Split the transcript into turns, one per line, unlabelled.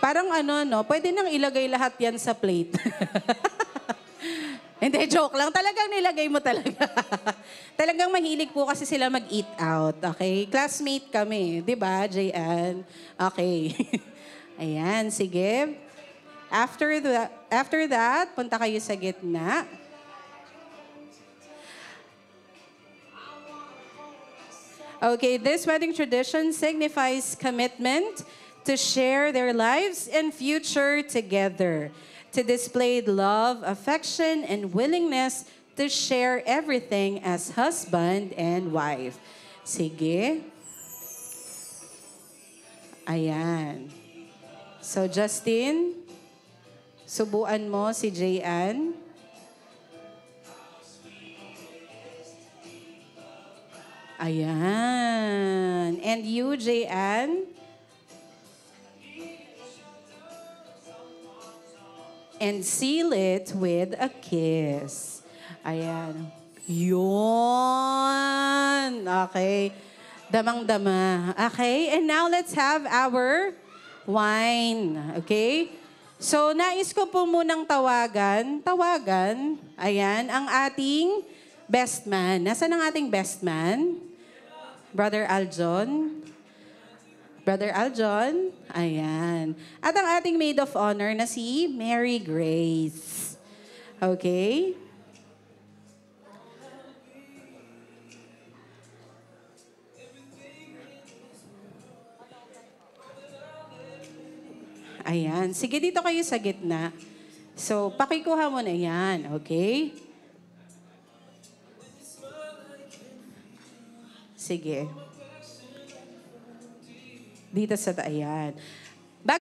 Parang ano, no? Pwede nang ilagay lahat yan sa plate. Hindi, joke lang. Talagang nilagay mo talaga. Talagang mahilig po kasi sila mag-eat out. Okay? Classmate kami. Di ba, Jayan? Okay. Ayan, sige. After that, punta kayo sa gitna. Okay, this wedding tradition signifies commitment to share their lives and future together, to display love, affection, and willingness to share everything as husband and wife. Sige. Ayan. So, Justin, subuan mo si Jayan. Ayan. And you, Jayan? And seal it with a kiss. Ayan. Yun. Okay. Damang-dama. Okay. And now let's have our wine. Okay. So, nais ko po munang tawagan, ayan, ang ating best man. Nasaan ang ating best man? Brother Aljon. Brother Aljon. Ayan. At ang ating maid of honor na si Mary Grace. Okay? Ayan. Sige, dito kayo sa gitna. So, pakikuha mo na yan. Okay? Sige. Dito sa ayan.